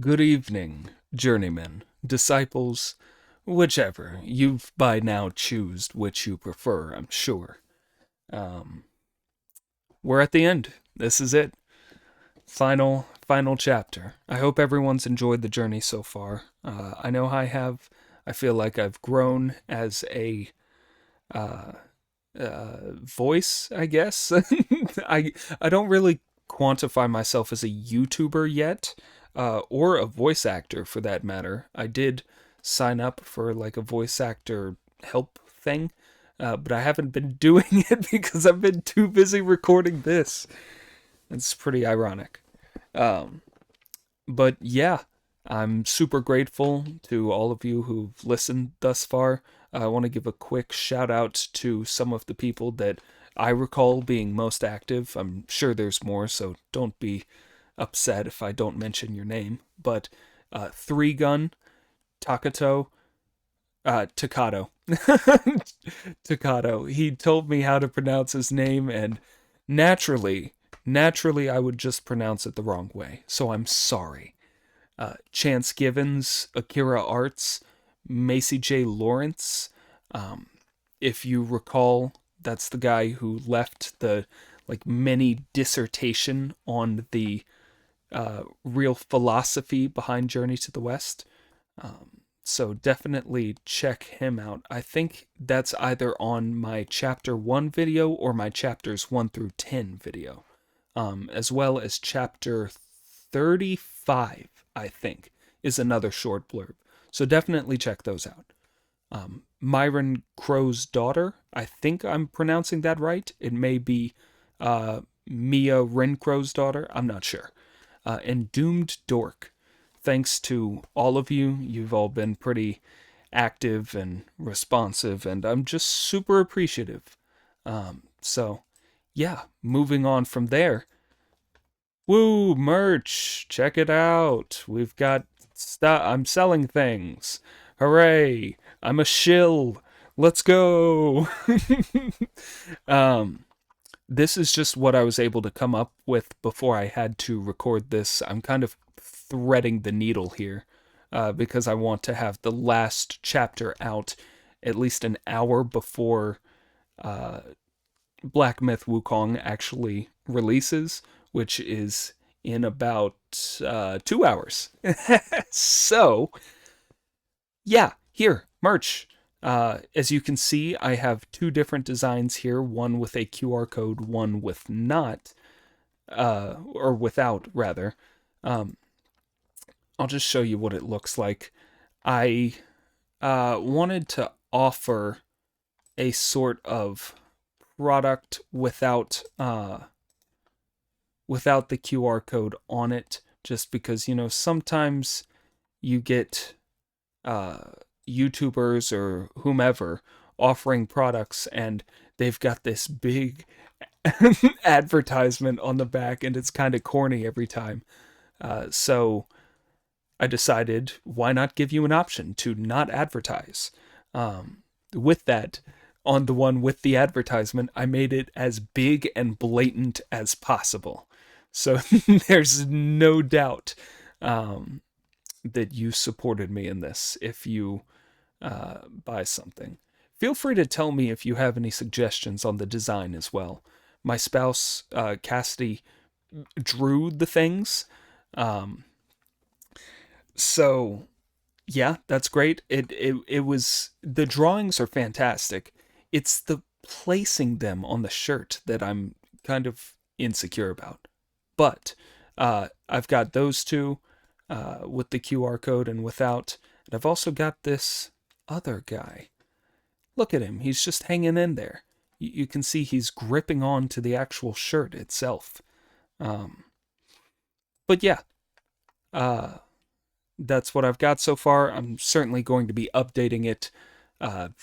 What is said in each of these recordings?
Good evening, journeymen, disciples, whichever. You've by now choosed which you prefer, I'm sure. Um, we're at the end. This is it. Final chapter. I hope everyone's enjoyed the journey so far. I know I have. I feel like I've grown as a uh, voice, I guess. I don't really quantify myself as a YouTuber yet, or a voice actor for that matter. I did sign up for like a voice actor help thing, but I haven't been doing it because I've been too busy recording this. It's pretty ironic. Um, but yeah, I'm super grateful to all of you who've listened thus far. I want to give a quick shout out to some of the people that I recall being most active. I'm sure there's more, so don't be upset if I don't mention your name. But Three Gun, Takato, Takato. Takato. He told me how to pronounce his name, and naturally, I would just pronounce it the wrong way. So I'm sorry. Chance Givens, Akira Arts, Macy J. Lawrence. Um, if you recall, that's the guy who left the like mini dissertation on the real philosophy behind Journey to the West. So definitely check him out. I think that's either on my chapter 1 video or my chapters 1 through 10 video, as well as chapter 35, I think, is another short blurb. So definitely check those out. Myron Crow's daughter, I think I'm pronouncing that right. It may be Mia Rencrow's daughter, I'm not sure. And Doomed Dork. Thanks to all of you. You've all been pretty active and responsive, and I'm just super appreciative. So, yeah, moving on from there. Woo, merch! Check it out. We've got stuff. I'm selling things. Hooray! I'm a shill. Let's go. um, this is just what I was able to come up with before I had to record this. I'm kind of threading the needle here because I want to have the last chapter out at least an hour before uh, Black Myth Wukong actually releases, which is in about 2 hours. So, yeah, here, merch. As you can see, I have two different designs here, one with a QR code, one with not, or without, rather. Um, I'll just show you what it looks like. I wanted to offer a sort of product without the QR code on it, just because sometimes you get YouTubers or whomever offering products and they've got this big advertisement on the back and it's kind of corny every time. So I decided, why not give you an option to not advertise? With that, on the one with the advertisement, I made it as big and blatant as possible. So there's no doubt that you supported me in this if you buy something. Feel free to tell me if you have any suggestions on the design as well. My spouse, Cassidy, drew the things. Um, so yeah, that's great. It was, the drawings are fantastic. It's the placing them on the shirt that I'm kind of insecure about. But I've got those two with the QR code and without. And I've also got this other guy. Look at him. He's just hanging in there. You can see he's gripping on to the actual shirt itself. Um, but yeah, uh, that's what I've got so far. I'm certainly going to be updating it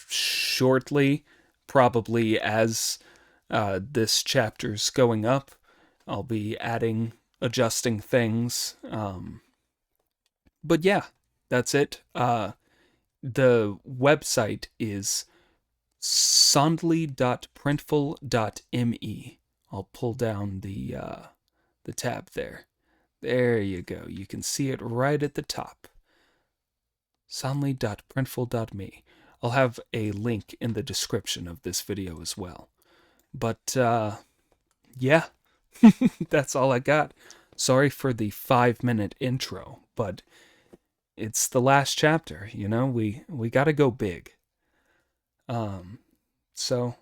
shortly, probably as this chapter's going up. I'll be adding, adjusting things. But yeah, that's it. The website is sondley.printful.me. I'll pull down the tab there. There you go. You can see it right at the top. Sonly.printful.me. I'll have a link in the description of this video as well. But, yeah, that's all I got. Sorry for the 5-minute intro, but it's the last chapter, you know? We gotta go big. So,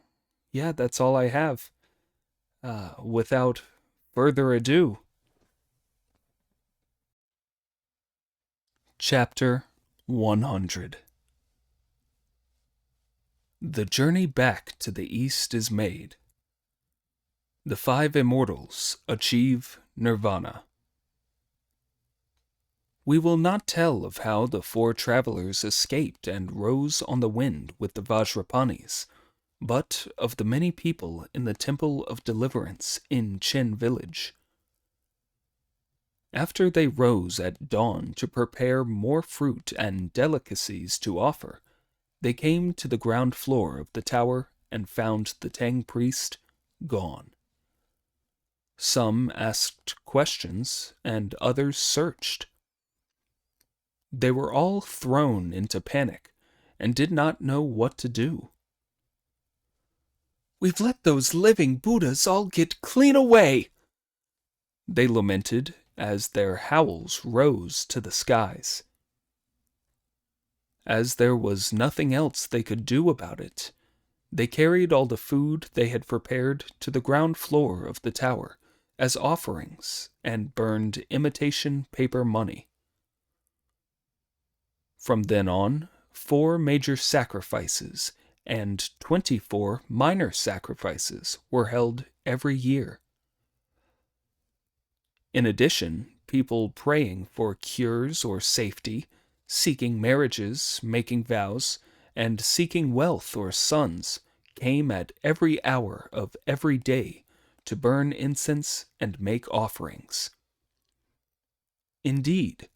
yeah, that's all I have. Without further ado, Chapter 100. The journey back to the east is made. The 5 immortals achieve nirvana. We will not tell of how the 4 travelers escaped and rose on the wind with the Vajrapanis, but of the many people in the Temple of Deliverance in Chin village. After they rose at dawn to prepare more fruit and delicacies to offer, they came to the ground floor of the tower and found the Tang priest gone. Some asked questions, and others searched. They were all thrown into panic and did not know what to do. "We've let those living Buddhas all get clean away," they lamented as their howls rose to the skies. As there was nothing else they could do about it, they carried all the food they had prepared to the ground floor of the tower as offerings and burned imitation paper money. From then on, 4 major sacrifices and 24 minor sacrifices were held every year. In addition, people praying for cures or safety, seeking marriages, making vows, and seeking wealth or sons came at every hour of every day to burn incense and make offerings. Indeed,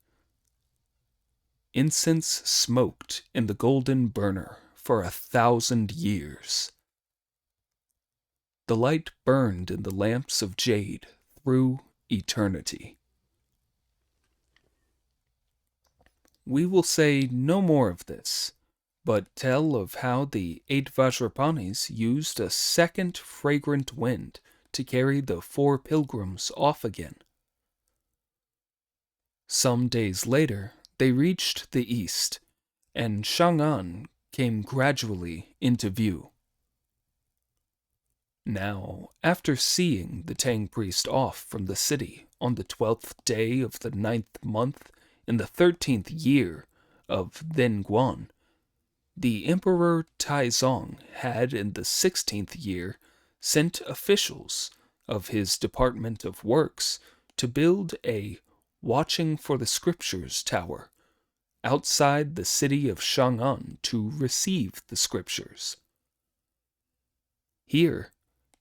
incense smoked in the golden burner for 1,000 years. The light burned in the lamps of jade through eternity. We will say no more of this, but tell of how the 8 Vajrapanis used a second fragrant wind to carry the 4 pilgrims off again. Some days later, they reached the east, and Chang'an came gradually into view. Now, after seeing the Tang priest off from the city on the 12th day of the 9th month in the 13th year of Then Guan, the Emperor Taizong had in the 16th year sent officials of his Department of Works to build a Watching for the Scriptures tower outside the city of Chang'an to receive the Scriptures. Here,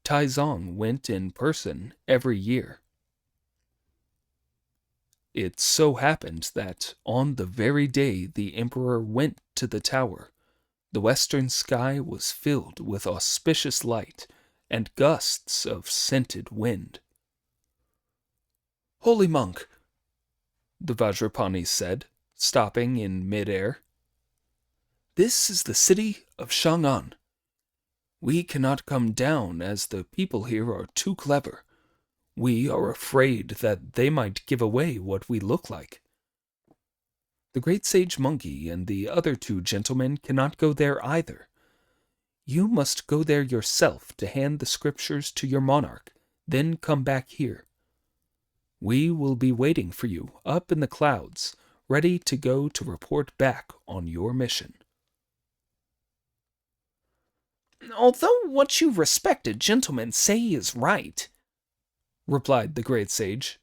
Taizong went in person every year. It so happened that on the very day the emperor went to the tower, the western sky was filled with auspicious light and gusts of scented wind. "Holy monk," the Vajrapani said, stopping in mid-air, "this is the city of Chang'an. We cannot come down as the people here are too clever. We are afraid that they might give away what we look like. The great sage monkey and the other 2 gentlemen cannot go there either. You must go there yourself to hand the Scriptures to your monarch, then come back here. We will be waiting for you up in the clouds, ready to go to report back on your mission." "Although what you respected gentlemen say is right," replied the great sage,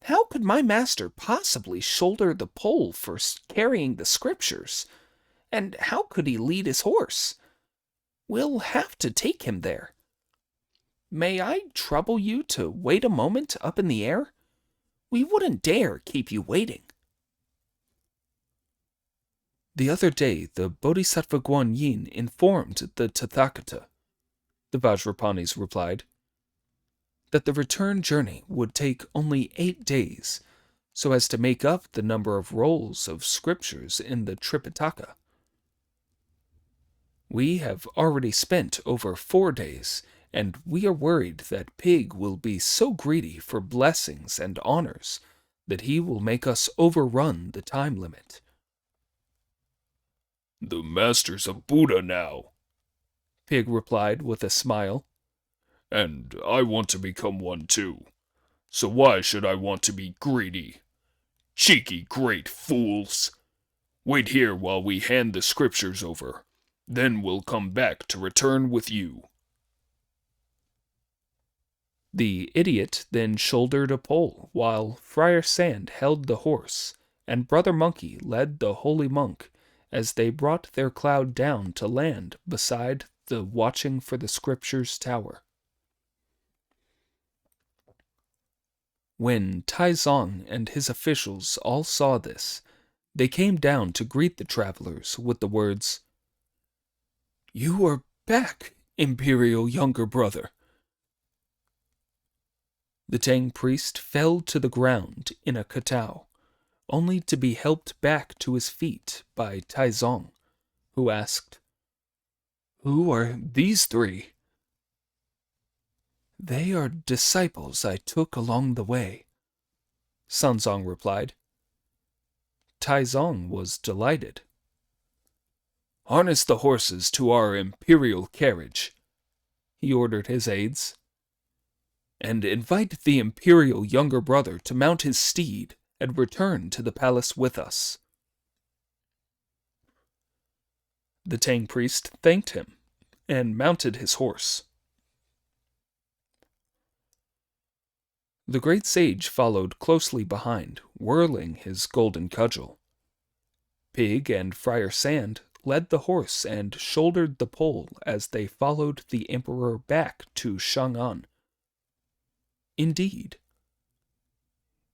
"how could my master possibly shoulder the pole for carrying the Scriptures? And how could he lead his horse? We'll have to take him there. May I trouble you to wait a moment up in the air? We wouldn't dare keep you waiting." "The other day the Bodhisattva Guan Yin informed the Tathagata," the Vajrapanis replied, that the return journey would take only 8 days, so as to make up the number of rolls of scriptures in the Tripitaka. We have already spent over 4 days, and we are worried that Pig will be so greedy for blessings and honors that he will make us overrun the time limit. The master's a Buddha now, Pig replied with a smile. and I want to become one too. So why should I want to be greedy? Cheeky great fools! Wait here while we hand the scriptures over. Then we'll come back to return with you. The idiot then shouldered a pole, while Friar Sand held the horse, and Brother Monkey led the holy monk as they brought their cloud down to land beside the watching for the scriptures tower. When Taizong and his officials all saw this, they came down to greet the travelers with the words, "You are back, Imperial Younger Brother." The Tang priest fell to the ground in a kowtow, only to be helped back to his feet by Taizong, who asked, "Who are these 3? "They are disciples I took along the way," Sanzong replied. Taizong was delighted. "Harness the horses to our imperial carriage," he ordered his aides, "and invite the imperial younger brother to mount his steed and return to the palace with us." The Tang priest thanked him and mounted his horse. The great sage followed closely behind, whirling his golden cudgel. Pig and Friar Sand led the horse and shouldered the pole as they followed the emperor back to Chang'an. Indeed,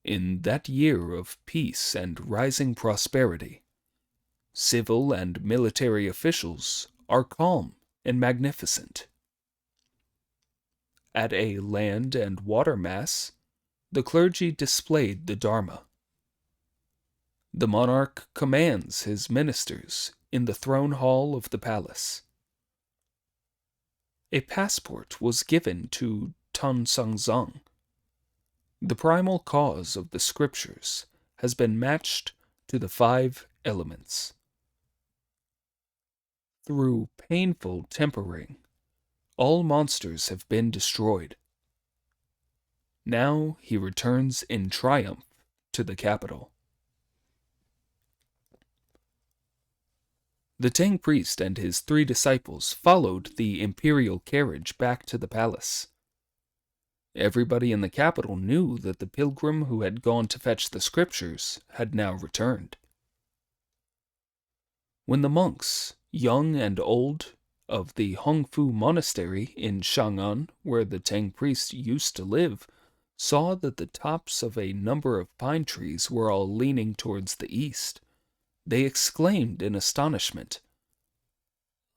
in that year of peace and rising prosperity, civil and military officials are calm and magnificent. At a land and water mass, the clergy displayed the Dharma. The monarch commands his ministers in the throne hall of the palace. A passport was given to Tan Sangzang. The primal cause of the scriptures has been matched to the 5 elements. Through painful tempering, all monsters have been destroyed. Now he returns in triumph to the capital. The Tang priest and his 3 disciples followed the imperial carriage back to the palace. Everybody in the capital knew that the pilgrim who had gone to fetch the scriptures had now returned. When the monks, young and old, of the Hongfu Monastery in Chang'an, where the Tang priest used to live, saw that the tops of a number of pine trees were all leaning towards the east, they exclaimed in astonishment,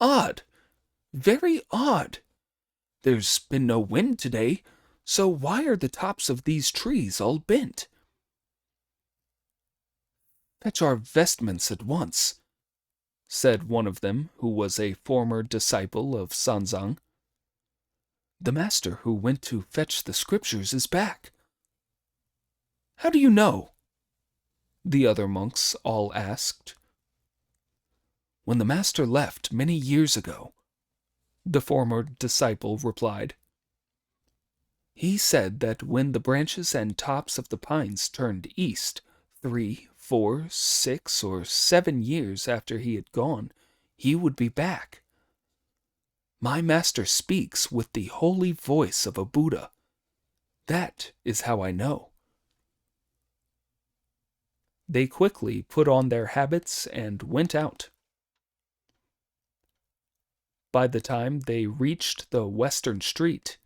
"Odd! Very odd! There's been no wind today, so why are the tops of these trees all bent?" "Fetch our vestments at once," said one of them, who was a former disciple of Sanzang. "The master who went to fetch the scriptures is back." "How do you know?" the other monks all asked. "When the master left many years ago," the former disciple replied, "he said that when the branches and tops of the pines turned east 3, 4, 6, or 7 years after he had gone, he would be back. My master speaks with the holy voice of a Buddha. That is how I know." They quickly put on their habits and went out. By the time they reached the western street,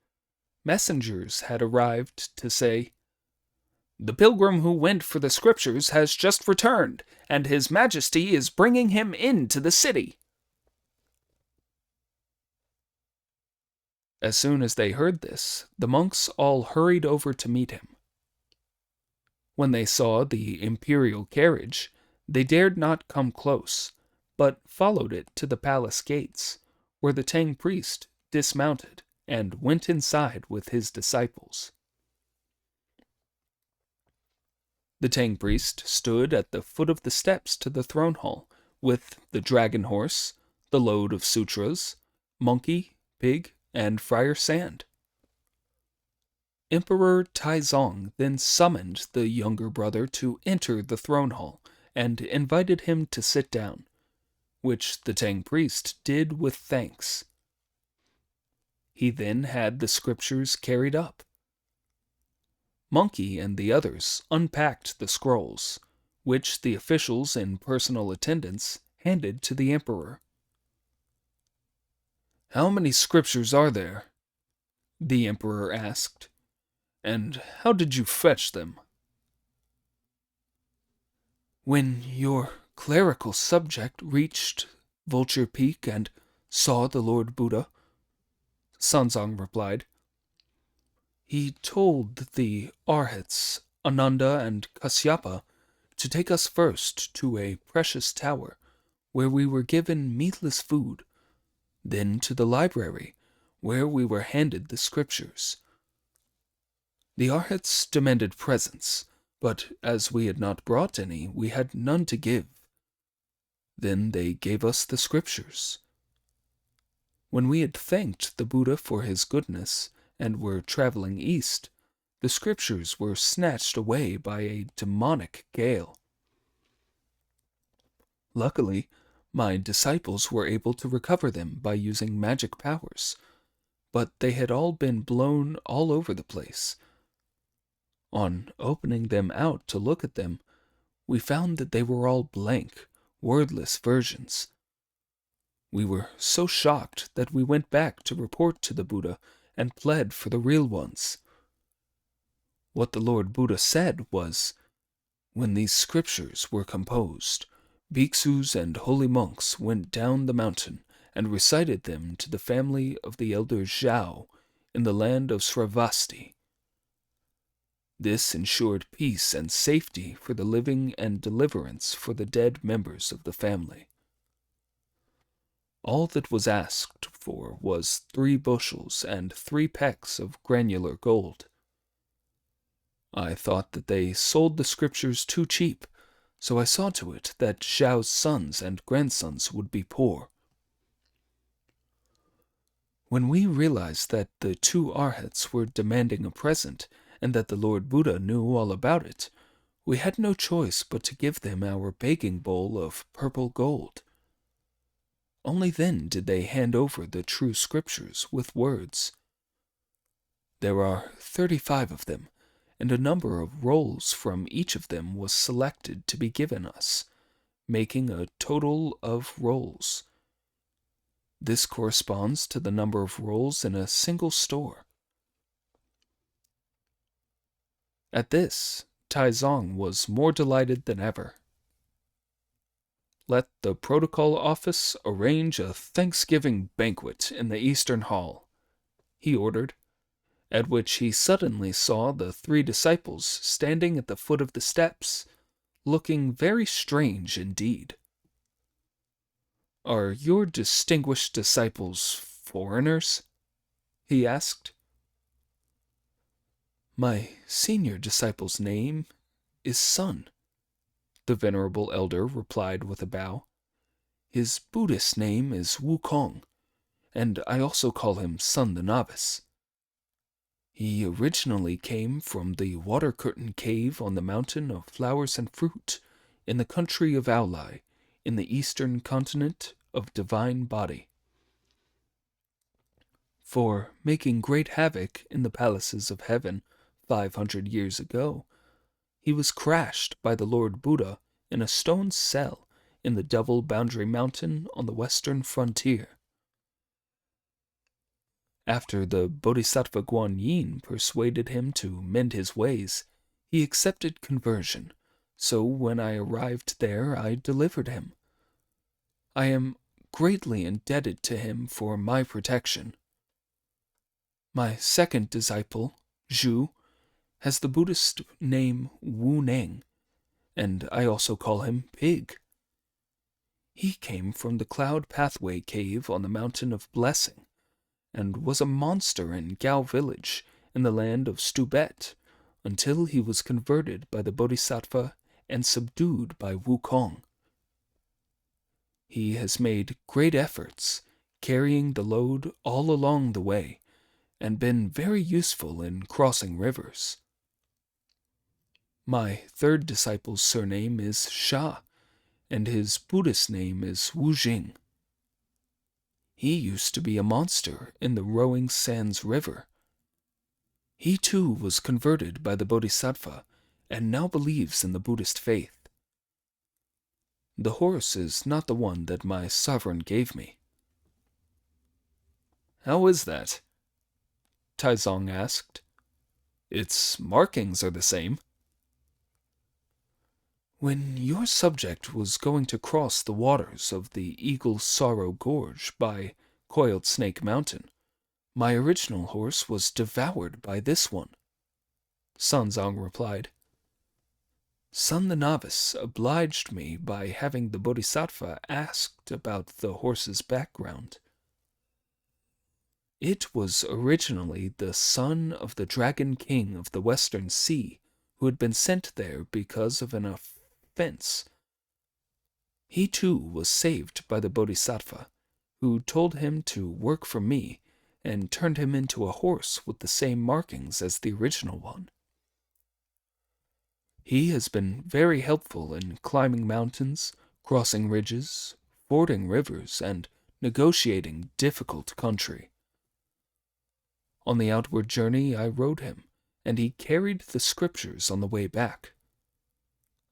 messengers had arrived to say, "The pilgrim who went for the scriptures has just returned, and His Majesty is bringing him into the city." As soon as they heard this, the monks all hurried over to meet him. When they saw the imperial carriage, they dared not come close, but followed it to the palace gates, where the Tang priest dismounted and went inside with his disciples. The Tang priest stood at the foot of the steps to the throne hall, with the dragon horse, the load of sutras, monkey, pig, and Friar Sand. Emperor Taizong then summoned the younger brother to enter the throne hall and invited him to sit down, which the Tang priest did with thanks. He then had the scriptures carried up. Monkey and the others unpacked the scrolls, which the officials in personal attendance handed to the emperor. "How many scriptures are there?" the emperor asked. "And how did you fetch them?" "When your clerical subject reached Vulture Peak and saw the Lord Buddha," Sanzong replied, "he told the Arhats, Ananda and Kasyapa, to take us first to a precious tower, where we were given meatless food, then to the library, where we were handed the scriptures. The Arhats demanded presents, but as we had not brought any, we had none to give. Then they gave us the scriptures. When we had thanked the Buddha for his goodness and were traveling east, the scriptures were snatched away by a demonic gale. Luckily, my disciples were able to recover them by using magic powers, but they had all been blown all over the place. On opening them out to look at them, we found that they were all blank, wordless versions. We were so shocked that we went back to report to the Buddha and pled for the real ones. What the Lord Buddha said was, when these scriptures were composed, bhiksus and holy monks went down the mountain and recited them to the family of the elder Zhao in the land of Sravasti. This ensured peace and safety for the living and deliverance for the dead members of the family. All that was asked for was 3 bushels and 3 pecks of granular gold. I thought that they sold the scriptures too cheap, so I saw to it that Zhao's sons and grandsons would be poor. When we realized that the 2 Arhats were demanding a present, and that the Lord Buddha knew all about it, we had no choice but to give them our begging bowl of purple gold. Only then did they hand over the true scriptures with words. There are 35 of them, and a number of rolls from each of them was selected to be given us, making a total of rolls. This corresponds to the number of rolls in a single store. At this, Taizong was more delighted than ever. "Let the protocol office arrange a Thanksgiving banquet in the Eastern Hall," he ordered, at which he suddenly saw the 3 disciples standing at the foot of the steps, looking very strange indeed. "Are your distinguished disciples foreigners?" he asked. "My senior disciple's name is Sun," the venerable elder replied with a bow. "His Buddhist name is Wukong, and I also call him Sun the Novice. He originally came from the water curtain cave on the mountain of flowers and fruit in the country of Aulai, in the eastern continent of Divine Body. For making great havoc in the palaces of heaven 500 years ago, he was crashed by the Lord Buddha in a stone cell in the Double Boundary Mountain on the western frontier. After the Bodhisattva Guan Yin persuaded him to mend his ways, he accepted conversion, so when I arrived there I delivered him. I am greatly indebted to him for my protection." My second disciple, Zhu, has the Buddhist name Wu Neng, and I also call him Pig. He came from the Cloud Pathway Cave on the Mountain of Blessing, and was a monster in Gao Village in the land of Stubet until he was converted by the Bodhisattva and subdued by Wukong. He has made great efforts, carrying the load all along the way, and been very useful in crossing rivers. My third disciple's surname is Sha, and his Buddhist name is Wu Jing. He used to be a monster in the Rowing Sands River. He too was converted by the Bodhisattva and now believes in the Buddhist faith. The horse is not the one that my sovereign gave me. How is that? Taizong asked. Its markings are the same. When your subject was going to cross the waters of the Eagle's Sorrow Gorge by Coiled Snake Mountain, my original horse was devoured by this one, Sanzong replied. Sun the Novice obliged me by having the Bodhisattva asked about the horse's background. It was originally the son of the Dragon King of the Western Sea who had been sent there because of an offense. He too was saved by the Bodhisattva, who told him to work for me and turned him into a horse with the same markings as the original one. He has been very helpful in climbing mountains, crossing ridges, fording rivers, and negotiating difficult country. On the outward journey I rode him, and he carried the scriptures on the way back.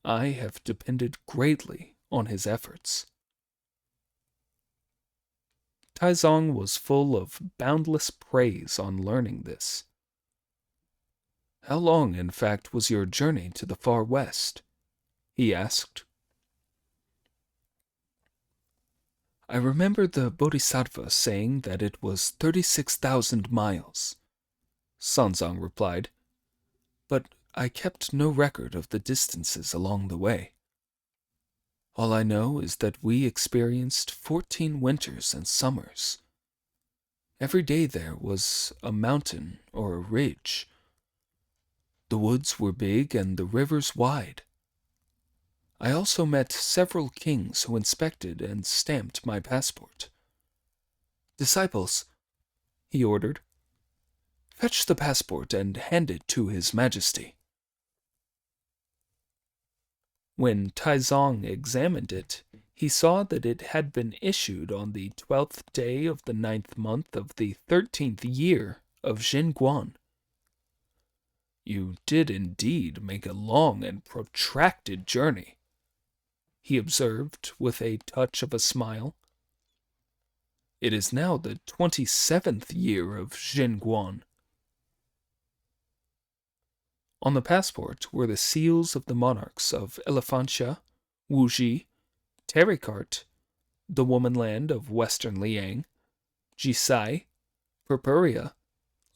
I have depended greatly on his efforts. Taizong was full of boundless praise on learning this. How long, in fact, was your journey to the far west? He asked. I remember the Bodhisattva saying that it was 36,000 miles, Sanzong replied, but I kept no record of the distances along the way. All I know is that we experienced 14 winters and summers. Every day there was a mountain or a ridge. The woods were big and the rivers wide. I also met several kings who inspected and stamped my passport. Disciples, he ordered, fetch the passport and hand it to His Majesty. When Taizong examined it, he saw that it had been issued on the 12th day of the 9th month of the 13th year of Zhenguan. You did indeed make a long and protracted journey, he observed with a touch of a smile. It is now the 27th year of Zhenguan. On the passport were the seals of the monarchs of Elephantia, Wuji, Terikart, the womanland of Western Liang, Jisai, Purpurea,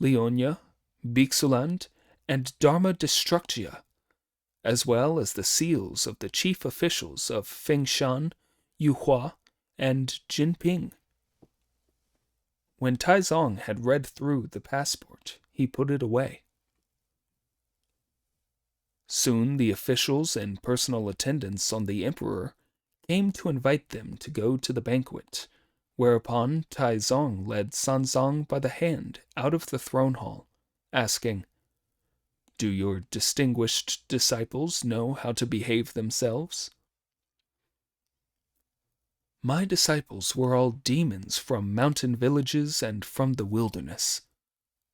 Leonia, Bixuland, and Dharma Destructia, as well as the seals of the chief officials of Fengshan, Yuhua, and Jinping. When Taizong had read through the passport, he put it away. Soon the officials and personal attendants on the emperor came to invite them to go to the banquet, whereupon Taizong led Sanzong by the hand out of the throne hall, asking, Do your distinguished disciples know how to behave themselves? My disciples were all demons from mountain villages and from the wilderness,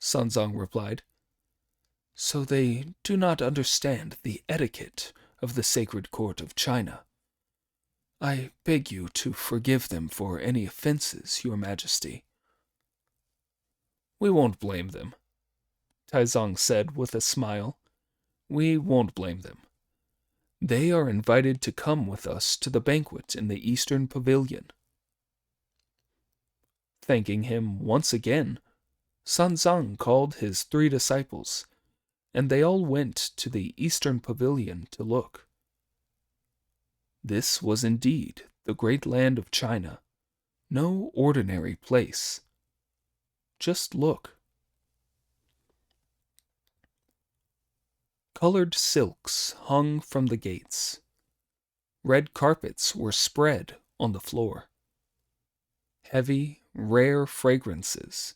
Sanzong replied. So they do not understand the etiquette of the sacred court of China. I beg you to forgive them for any offenses, Your Majesty. We won't blame them, Taizong said with a smile. We won't blame them. They are invited to come with us to the banquet in the Eastern Pavilion. Thanking him once again, Sanzang called his 3 disciples, and they all went to the eastern pavilion to look. This was indeed the great land of China, no ordinary place. Just look. Colored silks hung from the gates. Red carpets were spread on the floor. Heavy, rare fragrances,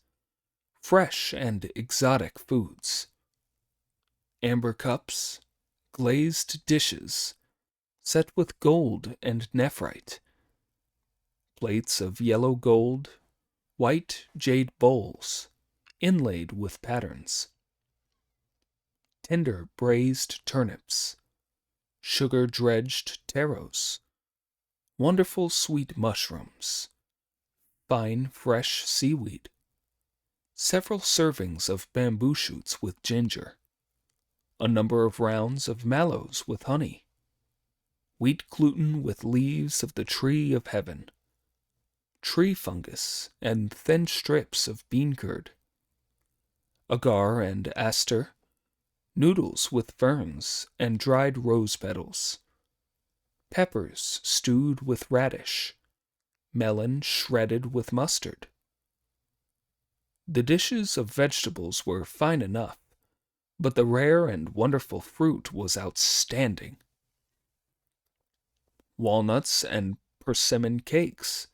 fresh and exotic foods. Amber cups, glazed dishes, set with gold and nephrite. Plates of yellow gold, white jade bowls, inlaid with patterns. Tender braised turnips, sugar-dredged taros, wonderful sweet mushrooms, fine fresh seaweed, several servings of bamboo shoots with ginger, a number of rounds of mallows with honey, wheat gluten with leaves of the tree of heaven, tree fungus and thin strips of bean curd, agar and aster, noodles with ferns and dried rose petals, peppers stewed with radish, melon shredded with mustard. The dishes of vegetables were fine enough, but the rare and wonderful fruit was outstanding. Walnuts and persimmon cakes,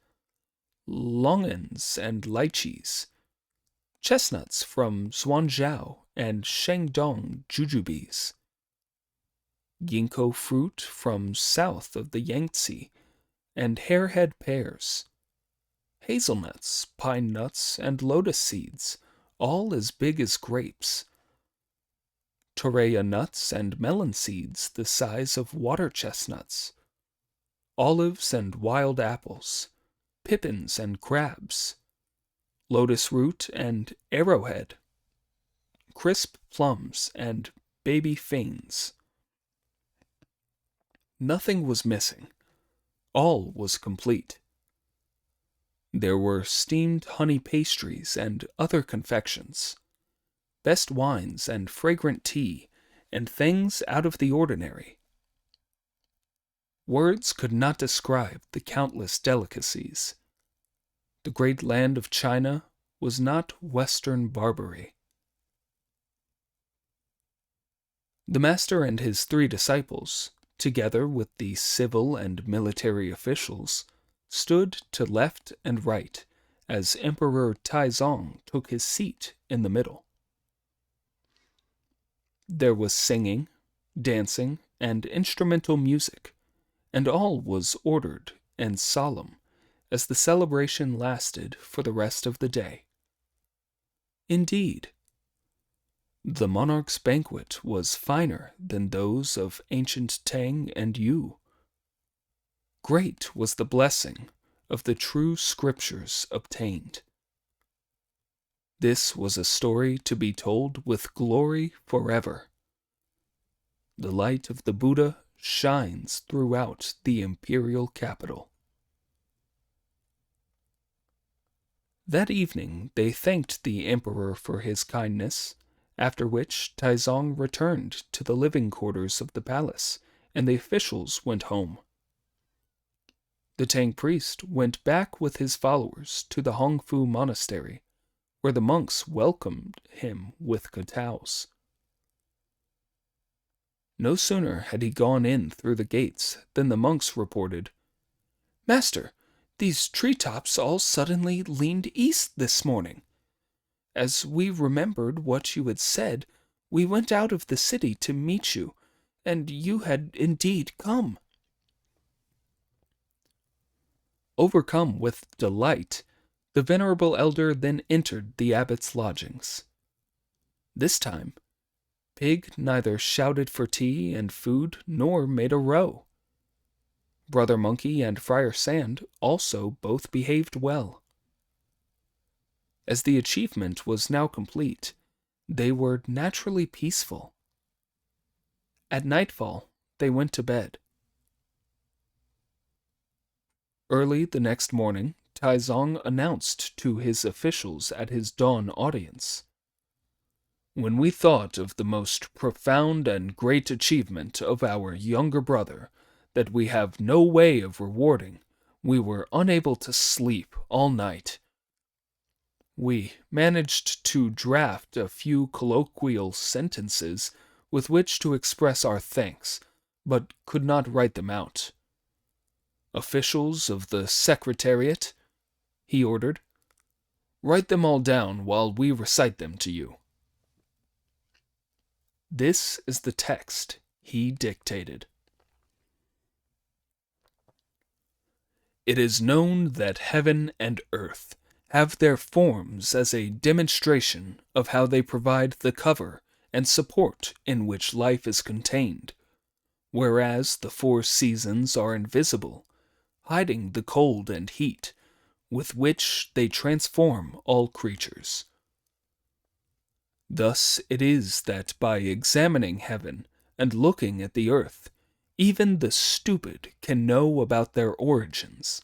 longans and lychees, chestnuts from Zhuangzhou and Shandong jujubes, ginkgo fruit from south of the Yangtze, and harehead pears, hazelnuts, pine nuts, and lotus seeds, all as big as grapes, torreya nuts and melon seeds the size of water chestnuts, olives and wild apples, pippins and crabs, lotus root and arrowhead, crisp plums and baby fanes. Nothing was missing. All was complete. There were steamed honey pastries and other confections, best wines and fragrant tea, and things out of the ordinary. Words could not describe the countless delicacies. The great land of China was not Western Barbary. The master and his 3 disciples, together with the civil and military officials, stood to left and right as Emperor Taizong took his seat in the middle. There was singing, dancing, and instrumental music, and all was ordered and solemn as the celebration lasted for the rest of the day. Indeed, the monarch's banquet was finer than those of ancient Tang and Yu. Great was the blessing of the true scriptures obtained. This was a story to be told with glory forever. The light of the Buddha shines throughout the imperial capital. That evening they thanked the emperor for his kindness, after which Taizong returned to the living quarters of the palace, and the officials went home. The Tang priest went back with his followers to the Hongfu monastery, where the monks welcomed him with kowtows. No sooner had he gone in through the gates than the monks reported, "Master, these treetops all suddenly leaned east this morning. As we remembered what you had said, we went out of the city to meet you, and you had indeed come." Overcome with delight, the venerable elder then entered the abbot's lodgings. This time, Pig neither shouted for tea and food nor made a row. Brother Monkey and Friar Sand also both behaved well. As the achievement was now complete, they were naturally peaceful. At nightfall, they went to bed. Early the next morning, Taizong announced to his officials at his dawn audience. When we thought of the most profound and great achievement of our younger brother that we have no way of rewarding, we were unable to sleep all night. We managed to draft a few colloquial sentences with which to express our thanks, but could not write them out. Officials of the Secretariat, he ordered, write them all down while we recite them to you. This is the text he dictated. It is known that heaven and earth have their forms as a demonstration of how they provide the cover and support in which life is contained, whereas the four seasons are invisible, hiding the cold and heat with which they transform all creatures. Thus it is that by examining heaven and looking at the earth, even the stupid can know about their origins,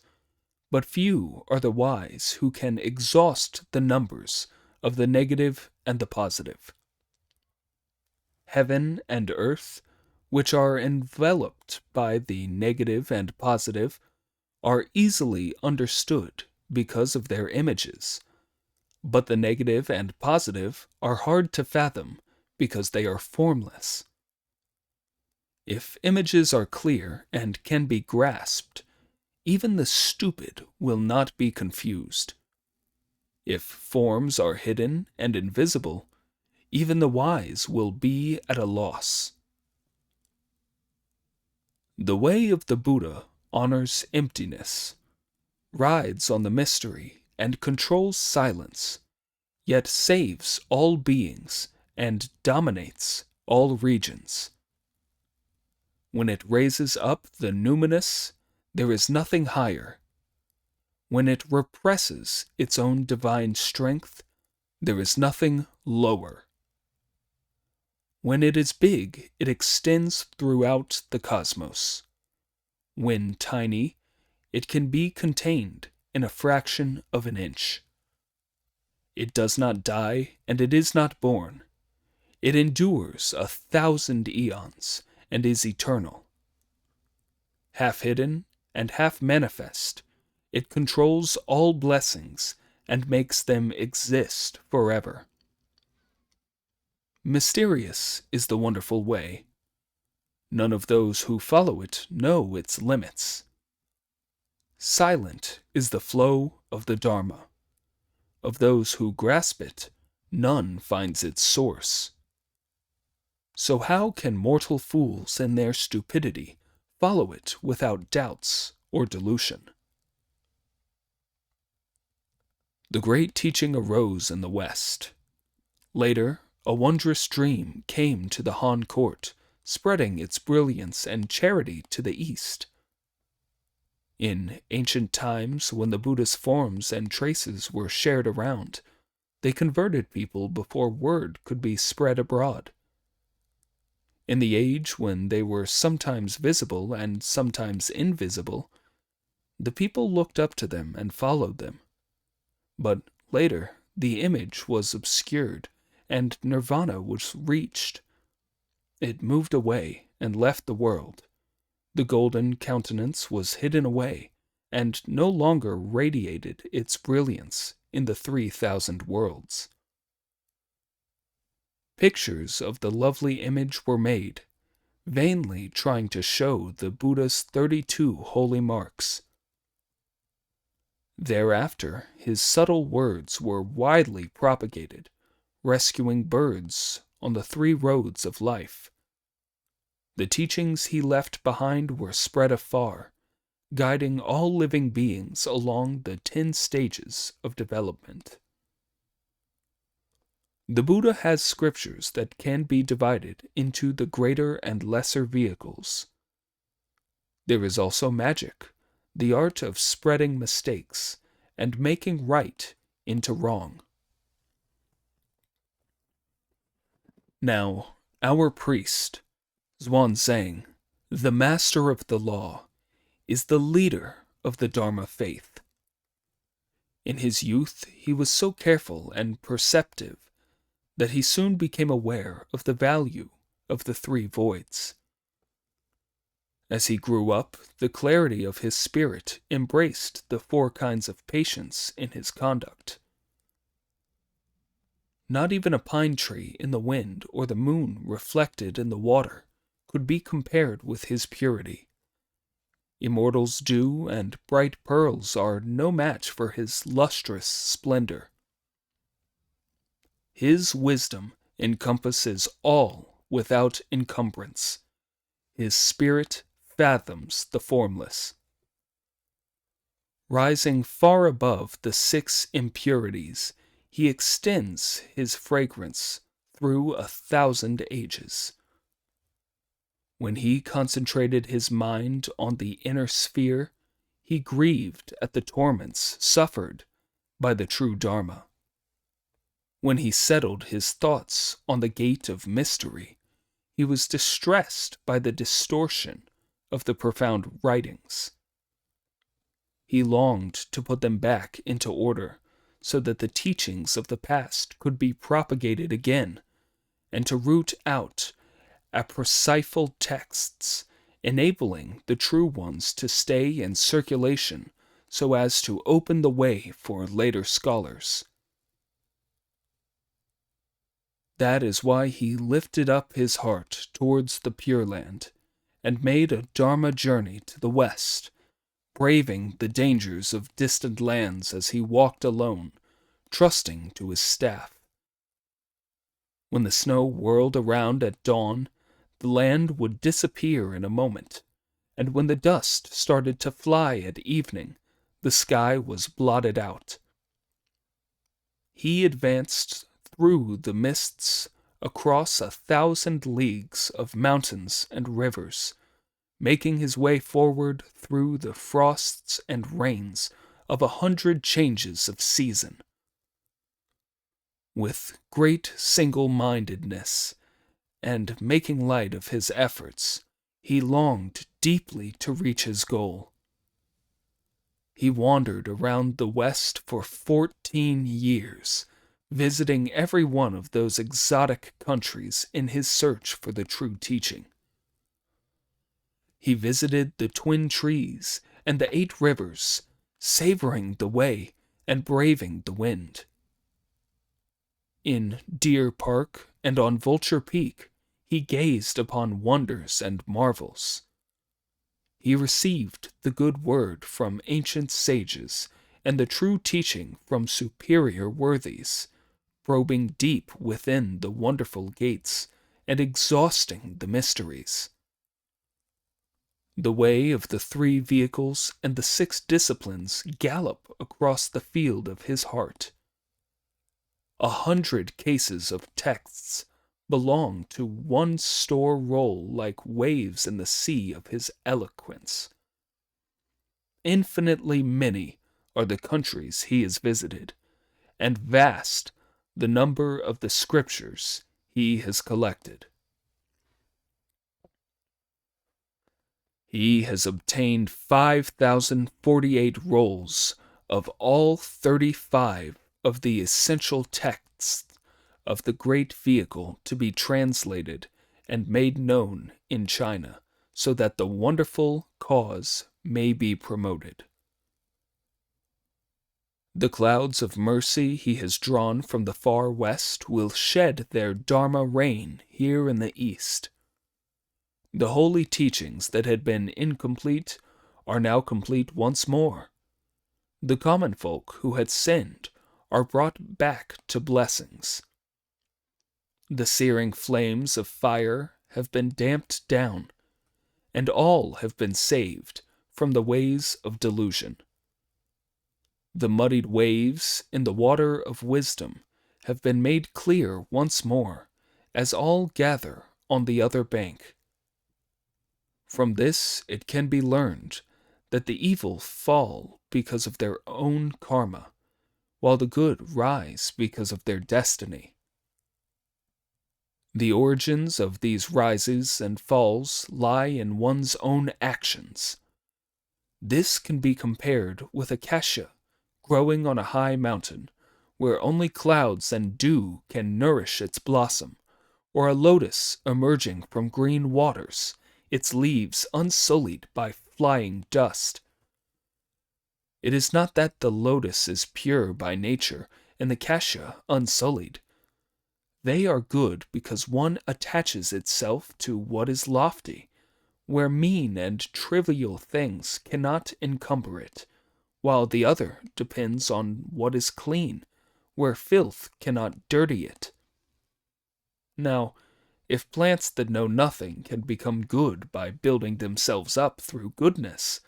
but few are the wise who can exhaust the numbers of the negative and the positive. Heaven and earth, which are enveloped by the negative and positive, are easily understood because of their images, but the negative and positive are hard to fathom because they are formless. If images are clear and can be grasped, even the stupid will not be confused. If forms are hidden and invisible, even the wise will be at a loss. The way of the Buddha honors emptiness, rides on the mystery, and controls silence, yet saves all beings and dominates all regions. When it raises up the numinous, there is nothing higher. When it represses its own divine strength, there is nothing lower. When it is big, it extends throughout the cosmos. When tiny, it can be contained in a fraction of an inch. It does not die, and it is not born. It endures 1,000 eons and is eternal. Half hidden and half manifest, it controls all blessings and makes them exist forever. Mysterious is the wonderful way. None of those who follow it know its limits. Silent is the flow of the Dharma. Of those who grasp it, none finds its source. So how can mortal fools in their stupidity follow it without doubts or delusion? The great teaching arose in the West. Later, a wondrous dream came to the Han court, spreading its brilliance and charity to the East. In ancient times, when the Buddha's forms and traces were shared around, they converted people before word could be spread abroad. In the age when they were sometimes visible and sometimes invisible, the people looked up to them and followed them. But later, the image was obscured, and nirvana was reached. It moved away and left the world. The golden countenance was hidden away, and no longer radiated its brilliance in the 3,000 worlds. Pictures of the lovely image were made, vainly trying to show the Buddha's 32 holy marks. Thereafter, his subtle words were widely propagated, rescuing birds on the 3 roads of life. The teachings he left behind were spread afar, guiding all living beings along the 10 stages of development. The Buddha has scriptures that can be divided into the greater and lesser vehicles. There is also magic, the art of spreading mistakes and making right into wrong. Now, our priest, Xuanzang, the master of the law, is the leader of the Dharma faith. In his youth, he was so careful and perceptive that he soon became aware of the value of the three voids. As he grew up, the clarity of his spirit embraced the four kinds of patience in his conduct. Not even a pine tree in the wind or the moon reflected in the water could be compared with his purity. Immortal's dew and bright pearls are no match for his lustrous splendor. His wisdom encompasses all without encumbrance. His spirit fathoms the formless. Rising far above the six impurities, he extends his fragrance through 1,000 ages. When he concentrated his mind on the inner sphere, he grieved at the torments suffered by the true Dharma. When he settled his thoughts on the gate of mystery, he was distressed by the distortion of the profound writings. He longed to put them back into order so that the teachings of the past could be propagated again, and to root out apocryphal texts, enabling the true ones to stay in circulation so as to open the way for later scholars. That is why he lifted up his heart towards the Pure Land and made a Dharma journey to the west, braving the dangers of distant lands as he walked alone, trusting to his staff. When the snow whirled around at dawn, the land would disappear in a moment, and when the dust started to fly at evening, the sky was blotted out. He advanced through the mists across 1,000 leagues of mountains and rivers, making his way forward through the frosts and rains of 100 changes of season. With great single-mindedness, and making light of his efforts, he longed deeply to reach his goal. He wandered around the West for 14 years, visiting every one of those exotic countries in his search for the true teaching. He visited the twin trees and the 8 rivers, savoring the way and braving the wind. In Deer Park and on Vulture Peak, he gazed upon wonders and marvels. He received the good word from ancient sages and the true teaching from superior worthies, probing deep within the wonderful gates and exhausting the mysteries. The way of the 3 vehicles and the 6 disciplines gallop across the field of his heart. 100 cases of texts belong to one store roll like waves in the sea of his eloquence. Infinitely many are the countries he has visited, and vast the number of the scriptures he has collected. He has obtained 5,048 rolls of all 35 of the essential texts of the great vehicle to be translated and made known in China, so that the wonderful cause may be promoted. The clouds of mercy he has drawn from the far west will shed their Dharma rain here in the east. The holy teachings that had been incomplete are now complete once more. The common folk who had sinned are brought back to blessings. The searing flames of fire have been damped down, and all have been saved from the ways of delusion. The muddied waves in the water of wisdom have been made clear once more, as all gather on the other bank. From this it can be learned that the evil fall because of their own karma, while the good rise because of their destiny. The origins of these rises and falls lie in one's own actions. This can be compared with Akasha growing on a high mountain, where only clouds and dew can nourish its blossom, or a lotus emerging from green waters, its leaves unsullied by flying dust. It is not that the lotus is pure by nature and the cassia unsullied. They are good because one attaches itself to what is lofty, where mean and trivial things cannot encumber it, while the other depends on what is clean, where filth cannot dirty it. Now, if plants that know nothing can become good by building themselves up through goodness,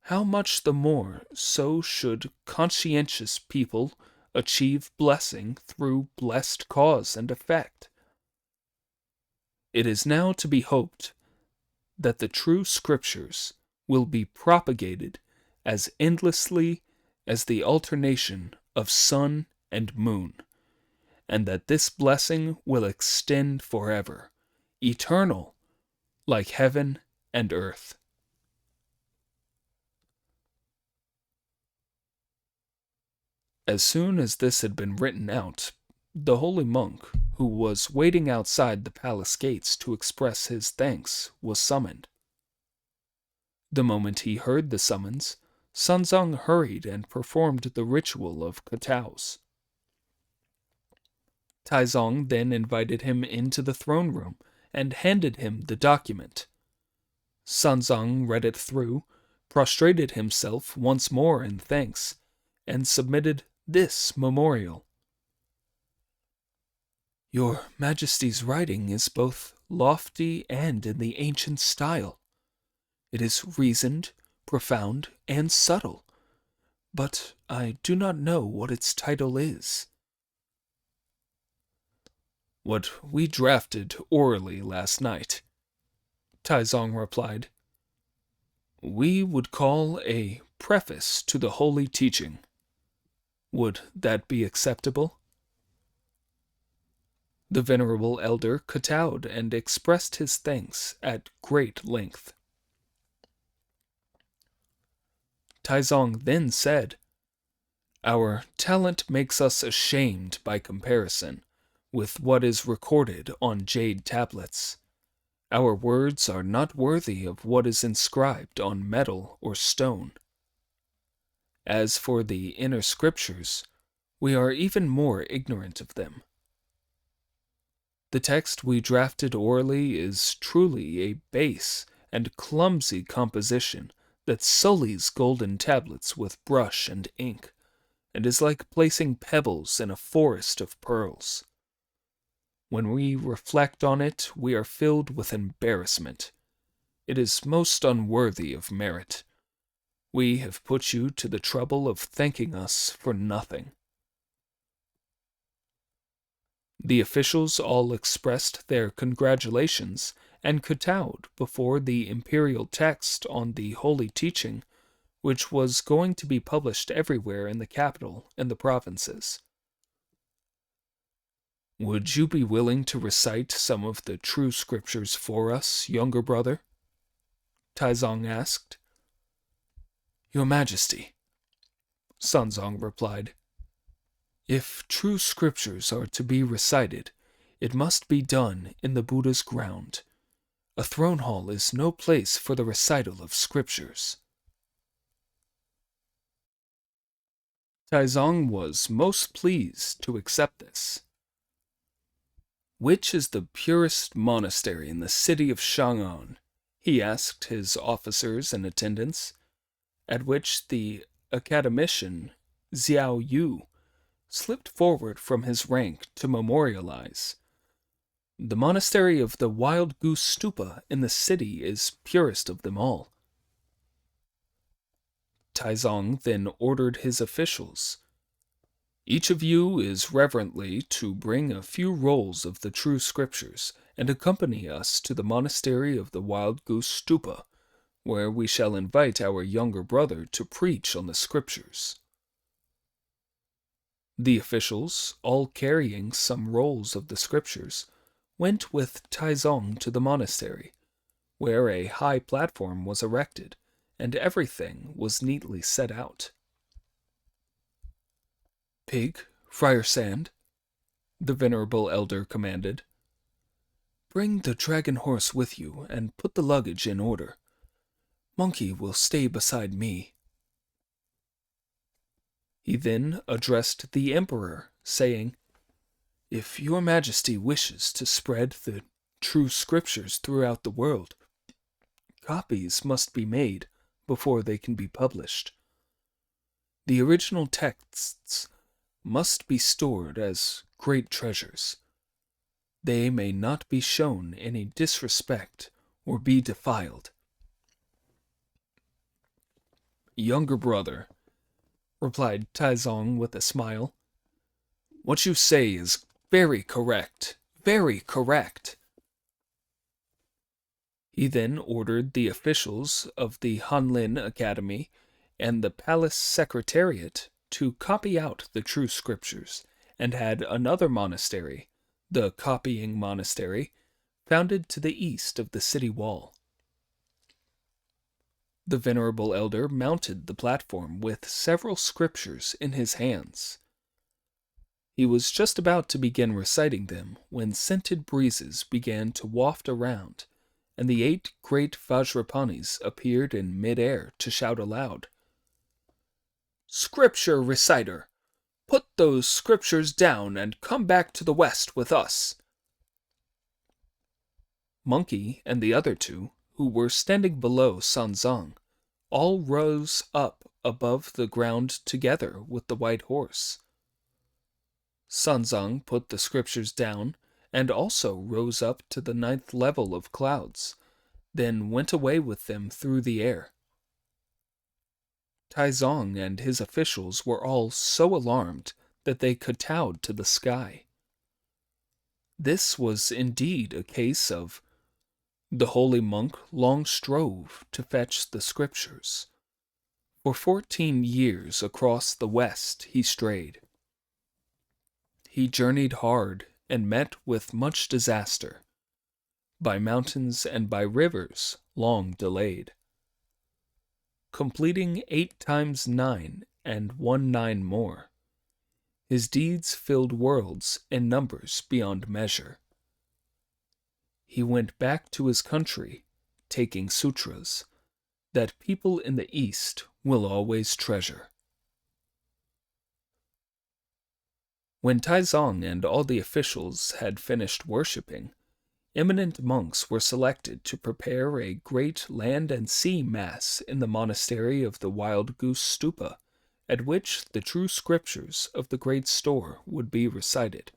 how much the more so should conscientious people achieve blessing through blessed cause and effect. It is now to be hoped that the true Scriptures will be propagated as endlessly as the alternation of sun and moon, and that this blessing will extend forever, eternal, like heaven and earth. As soon as this had been written out, the holy monk, who was waiting outside the palace gates to express his thanks, was summoned. The moment he heard the summons, Sunzong hurried and performed the ritual of Kataos. Taizong then invited him into the throne room and handed him the document. Sunzong read it through, prostrated himself once more in thanks, and submitted this memorial. Your Majesty's writing is both lofty and in the ancient style. It is reasoned, profound, and subtle, but I do not know what its title is. What we drafted orally last night, Taizong replied, we would call a preface to the holy teaching. Would that be acceptable? The venerable elder kowtowed and expressed his thanks at great length. Taizong then said, our talent makes us ashamed by comparison with what is recorded on jade tablets. Our words are not worthy of what is inscribed on metal or stone. As for the inner scriptures, we are even more ignorant of them. The text we drafted orally is truly a base and clumsy composition that sullies golden tablets with brush and ink, and is like placing pebbles in a forest of pearls. When we reflect on it, we are filled with embarrassment. It is most unworthy of merit. We have put you to the trouble of thanking us for nothing. The officials all expressed their congratulations and kowtowed before the imperial text on the holy teaching, which was going to be published everywhere in the capital and the provinces. Would you be willing to recite some of the true scriptures for us, younger brother? Taizong asked. Your Majesty, Sunzong replied, if true scriptures are to be recited, it must be done in the Buddha's ground. A throne hall is no place for the recital of scriptures. Taizong was most pleased to accept this. Which is the purest monastery in the city of Chang'an? He asked his officers and attendants, at which the academician Xiao Yu slipped forward from his rank to memorialize. The monastery of the Wild Goose Stupa in the city is purest of them all. Taizong then ordered his officials, each of you is reverently to bring a few rolls of the true scriptures and accompany us to the monastery of the Wild Goose Stupa, where we shall invite our younger brother to preach on the scriptures. The officials, all carrying some rolls of the scriptures, went with Taizong to the monastery, where a high platform was erected, and everything was neatly set out. Pig, Friar Sand, the venerable elder commanded, bring the dragon horse with you and put the luggage in order. Monkey will stay beside me. He then addressed the emperor, saying, If your majesty wishes to spread the true scriptures throughout the world, copies must be made before they can be published. The original texts must be stored as great treasures. They may not be shown any disrespect or be defiled. Younger brother, replied Taizong with a smile, what you say is very correct, very correct. He then ordered the officials of the Hanlin Academy and the Palace Secretariat to copy out the true scriptures, and had another monastery, the Copying Monastery, founded to the east of the city wall. The venerable elder mounted the platform with several scriptures in his hands. He was just about to begin reciting them when scented breezes began to waft around, and the 8 great Vajrapanis appeared in mid-air to shout aloud, Scripture reciter, put those scriptures down and come back to the west with us. Monkey and the other 2, who were standing below Sanzang, all rose up above the ground together with the white horse. Sanzang put the scriptures down and also rose up to the 9th level of clouds, then went away with them through the air. Taizong and his officials were all so alarmed that they kowtowed to the sky. This was indeed a case of the holy monk long strove to fetch the scriptures. For 14 years across the west he strayed. He journeyed hard and met with much disaster, by mountains and by rivers long delayed. Completing 8 times 9 and 1 9 more, his deeds filled worlds in numbers beyond measure. He went back to his country, taking sutras that people in the East will always treasure. When Taizong and all the officials had finished worshipping, eminent monks were selected to prepare a great land and sea mass in the monastery of the Wild Goose Stupa, at which the true scriptures of the great store would be recited,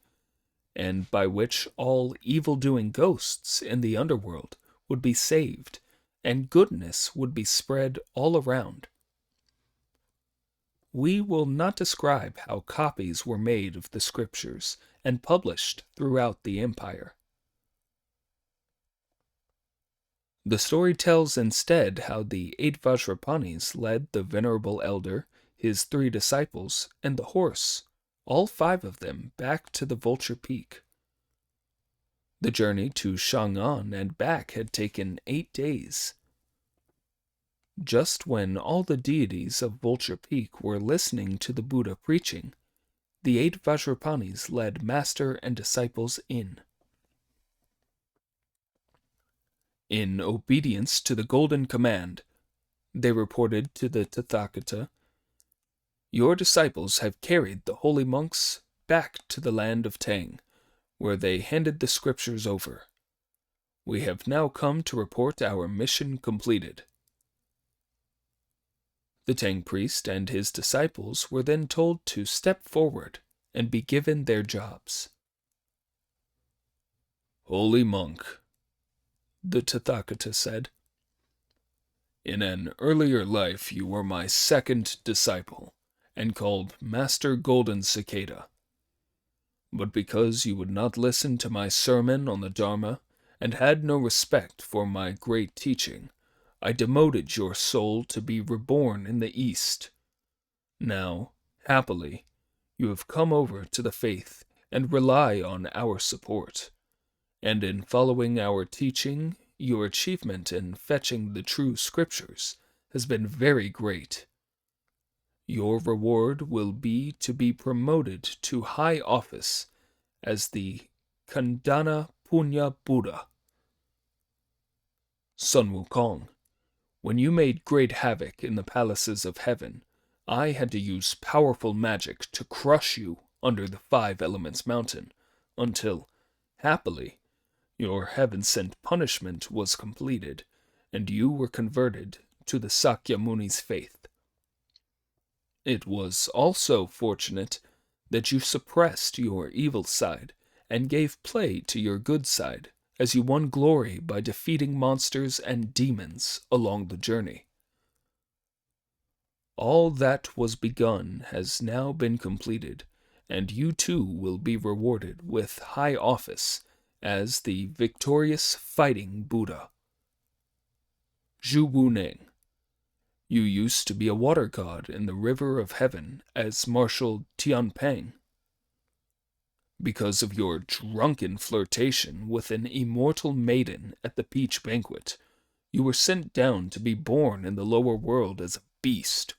and by which all evil-doing ghosts in the underworld would be saved, and goodness would be spread all around. We will not describe how copies were made of the scriptures and published throughout the empire. The story tells instead how the 8 Vajrapanis led the venerable elder, his 3 disciples, and the horse, all 5 of them, back to the Vulture Peak. The journey to Chang'an and back had taken 8 days. Just when all the deities of Vulture Peak were listening to the Buddha preaching, the 8 Vajrapanis led master and disciples in. In obedience to the golden command, they reported to the Tathagata, your disciples have carried the holy monks back to the land of Tang, where they handed the scriptures over. We have now come to report our mission completed. The Tang priest and his disciples were then told to step forward and be given their jobs. Holy monk, the Tathagata said, in an earlier life you were my 2nd disciple, and called Master Golden Cicada. But because you would not listen to my sermon on the Dharma, and had no respect for my great teaching, I demoted your soul to be reborn in the East. Now, happily, you have come over to the faith and rely on our support, and in following our teaching, your achievement in fetching the true scriptures has been very great. Your reward will be to be promoted to high office as the Kandana Punya Buddha. Sun Wukong, when you made great havoc in the palaces of heaven, I had to use powerful magic to crush you under the Five Elements Mountain, until, happily, your heaven-sent punishment was completed, and you were converted to the Sakya Muni's faith. It was also fortunate that you suppressed your evil side and gave play to your good side, as you won glory by defeating monsters and demons along the journey. All that was begun has now been completed, and you too will be rewarded with high office as the victorious fighting Buddha. Zhu Wuneng, you used to be a water god in the river of heaven as Marshal Tianpeng. Because of your drunken flirtation with an immortal maiden at the peach banquet, you were sent down to be born in the lower world as a beast.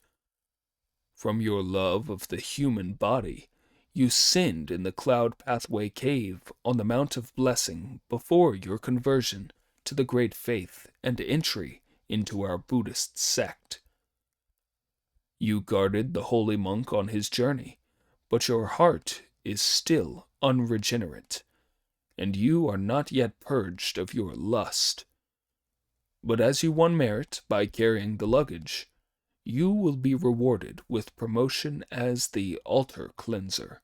From your love of the human body, you sinned in the Cloud Pathway Cave on the Mount of Blessing before your conversion to the Great Faith and entry into our Buddhist sect. You guarded the holy monk on his journey, but your heart is still unregenerate, and you are not yet purged of your lust. But as you won merit by carrying the luggage, you will be rewarded with promotion as the altar cleanser.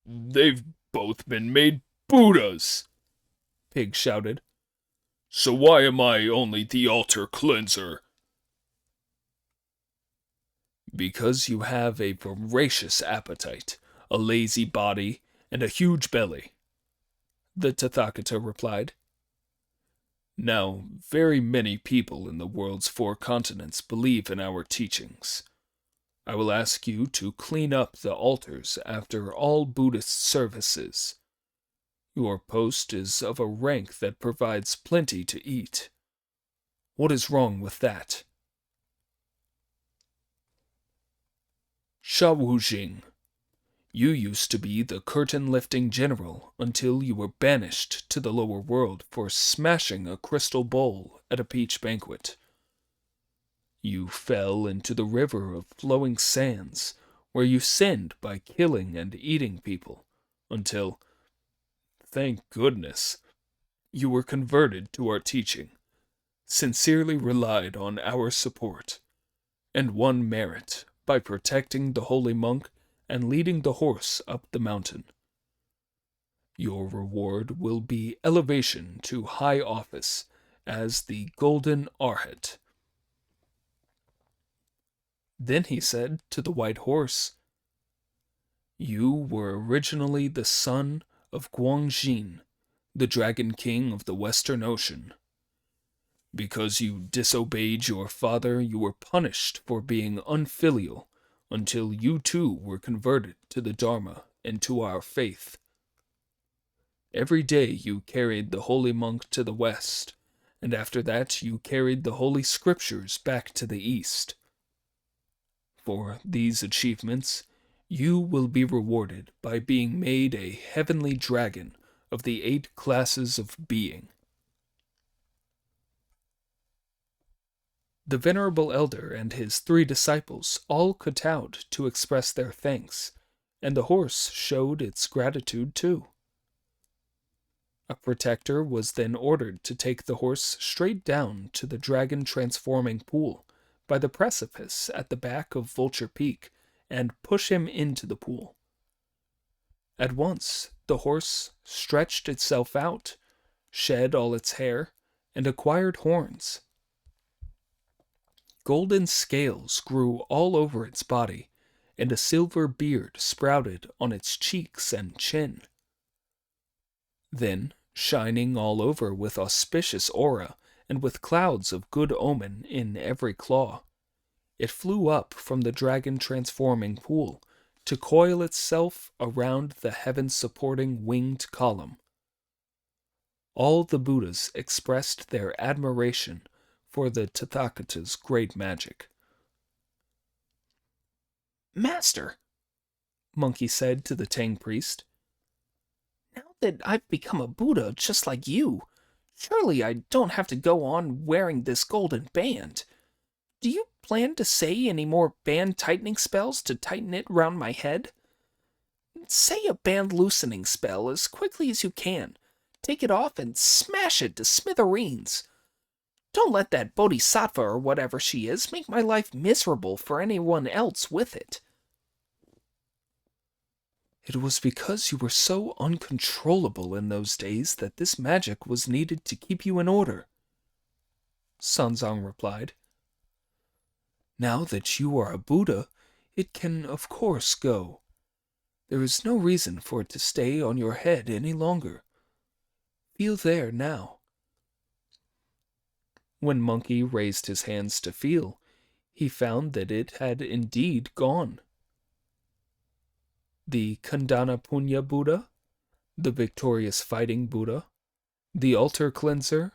They've both been made Buddhas, Pig shouted. So why am I only the altar cleanser? Because you have a voracious appetite, a lazy body, and a huge belly, the Tathagata replied. Now, very many people in the world's 4 continents believe in our teachings. I will ask you to clean up the altars after all Buddhist services. Your post is of a rank that provides plenty to eat. What is wrong with that? Sha Wujing, you used to be the curtain-lifting general until you were banished to the lower world for smashing a crystal bowl at a peach banquet. You fell into the river of flowing sands, where you sinned by killing and eating people, until, thank goodness, you were converted to our teaching, sincerely relied on our support, and won merit by protecting the holy monk and leading the horse up the mountain. Your reward will be elevation to high office as the Golden Arhat. Then he said to the white horse, You were originally the son of Guangjin, the Dragon King of the Western Ocean. Because you disobeyed your father, you were punished for being unfilial until you too were converted to the Dharma and to our faith. Every day you carried the holy monk to the west, and after that you carried the holy scriptures back to the east. For these achievements, you will be rewarded by being made a heavenly dragon of the 8 classes of being. The venerable elder and his 3 disciples all kowtowed to express their thanks, and the horse showed its gratitude too. A protector was then ordered to take the horse straight down to the dragon-transforming pool by the precipice at the back of Vulture Peak and push him into the pool. At once the horse stretched itself out, shed all its hair, and acquired horns. Golden scales grew all over its body, and a silver beard sprouted on its cheeks and chin. Then, shining all over with auspicious aura, and with clouds of good omen in every claw, it flew up from the dragon-transforming pool to coil itself around the heaven-supporting winged column. All the Buddhas expressed their admiration for the Tathagata's great magic, Master, Monkey said to the Tang priest, now that I've become a Buddha just like you, surely I don't have to go on wearing this golden band. Do you plan to say any more band tightening spells to tighten it round my head? Say a band loosening spell as quickly as you can. Take it off and smash it to smithereens. Don't let that bodhisattva or whatever she is make my life miserable for anyone else with it. It was because you were so uncontrollable in those days that this magic was needed to keep you in order, Sanzang replied. Now that you are a Buddha, it can of course go. There is no reason for it to stay on your head any longer. Feel there now. When Monkey raised his hands to feel, he found that it had indeed gone. The Khandana Punya Buddha, the victorious fighting Buddha, the altar cleanser,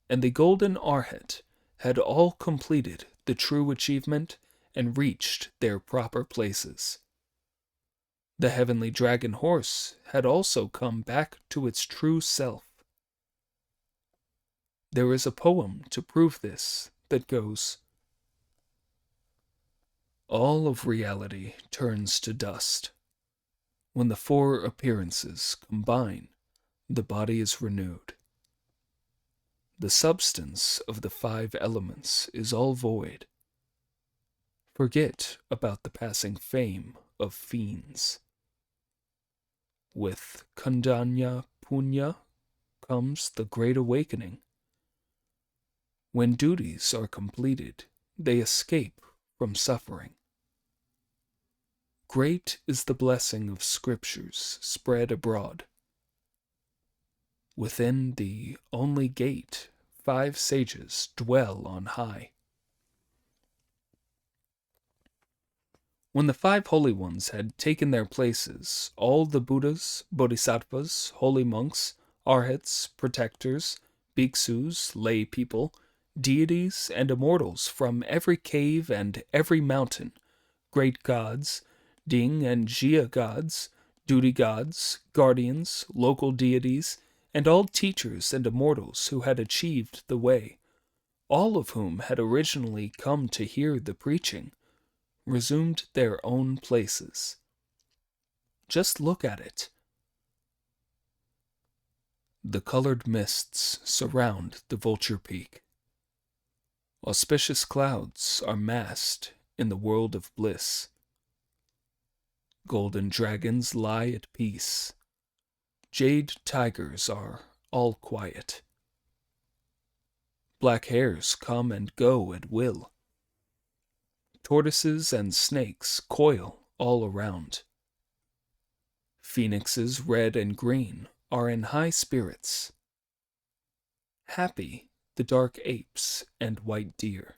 and the golden arhat had all completed the true achievement and reached their proper places. The heavenly dragon horse had also come back to its true self. There is a poem to prove this that goes, all of reality turns to dust. When the four appearances combine, the body is renewed. The substance of the five elements is all void. Forget about the passing fame of fiends. With Khandana Punya comes the great awakening. When duties are completed, they escape from suffering. Great is the blessing of scriptures spread abroad. Within the only gate, 5 sages dwell on high. When the 5 holy ones had taken their places, all the Buddhas, Bodhisattvas, holy monks, arhats, protectors, bhiksus, lay people, deities, and immortals from every cave and every mountain, great gods, Ding and Jia gods, duty gods, guardians, local deities, and all teachers and immortals who had achieved the way, all of whom had originally come to hear the preaching, resumed their own places. Just look at it. The colored mists surround the vulture peak. Auspicious clouds are massed in the world of bliss. Golden dragons lie at peace. Jade tigers are all quiet. Black hares come and go at will. Tortoises and snakes coil all around. Phoenixes red and green are in high spirits. Happy the dark apes and white deer.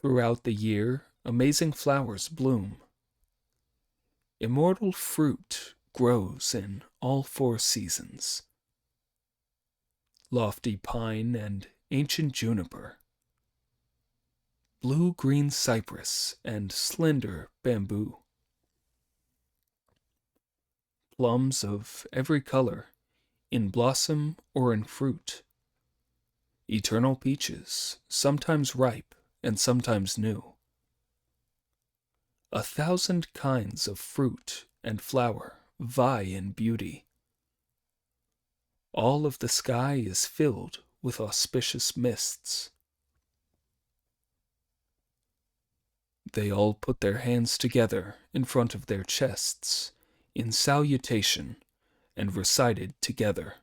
Throughout the year, amazing flowers bloom. Immortal fruit grows in all 4 seasons. Lofty pine and ancient juniper. Blue-green cypress and slender bamboo. Plums of every color, in blossom or in fruit. Eternal peaches, sometimes ripe and sometimes new. 1,000 kinds of fruit and flower vie in beauty. All of the sky is filled with auspicious mists. They all put their hands together in front of their chests in salutation and recited together.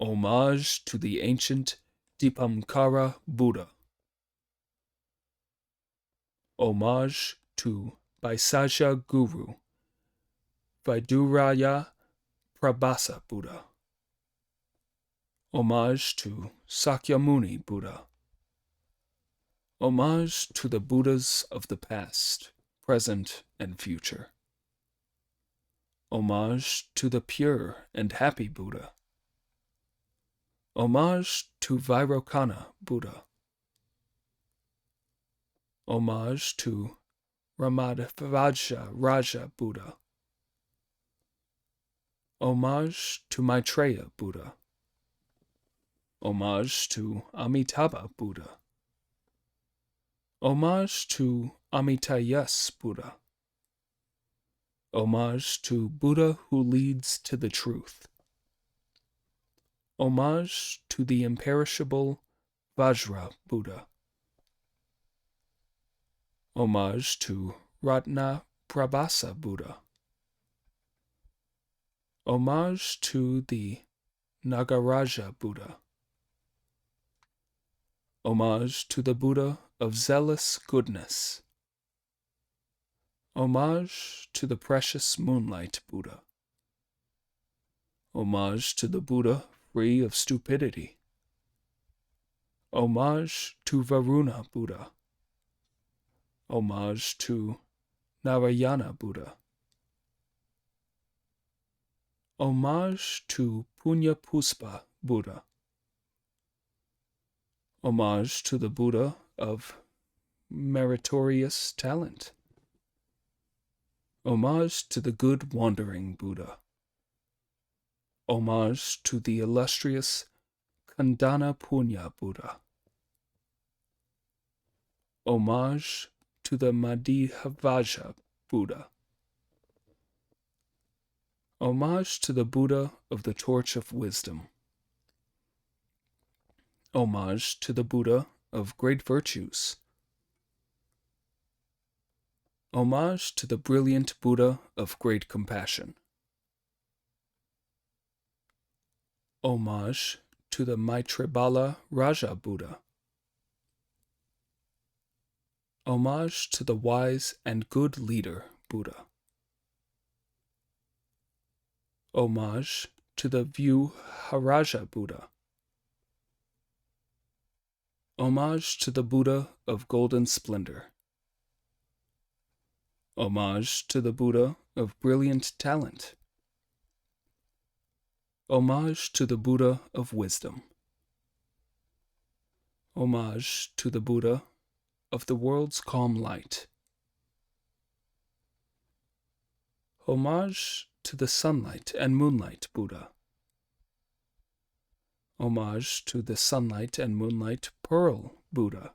Homage to the ancient Dipamkara Buddha. Homage to Baisaja Guru, Viduraya Prabhasa Buddha. Homage to Sakyamuni Buddha. Homage to the Buddhas of the past, present, and future. Homage to the pure and happy Buddha. Homage to Vairocana Buddha. Homage to Ramadvaja Raja Buddha. Homage to Maitreya Buddha. Homage to Amitabha Buddha. Homage to Amitayus Buddha. Homage to Buddha who leads to the truth. Homage to the imperishable Vajra Buddha. Homage to Ratna Prabhasa Buddha. Homage to the Nagaraja Buddha. Homage to the Buddha of zealous goodness. Homage to the precious moonlight Buddha. Homage to the Buddha free of stupidity. Homage to Varuna Buddha. Homage to Narayana Buddha. Homage to Punya Puspa Buddha. Homage to the Buddha of meritorious talent. Homage to the good wandering Buddha. Homage to the illustrious Kandana Punya Buddha. Homage to the Madhyavaja Buddha. Homage to the Buddha of the Torch of Wisdom. Homage to the Buddha of great virtues. Homage to the brilliant Buddha of great compassion. Homage to the Maitribala Raja Buddha. Homage to the wise and good leader Buddha. Homage to the Vyuharaja Buddha. Homage to the Buddha of golden splendor. Homage to the Buddha of brilliant talent. Homage to the Buddha of wisdom. Homage to the Buddha of the world's calm light. Homage to the sunlight and moonlight Buddha. Homage to the sunlight and moonlight pearl Buddha.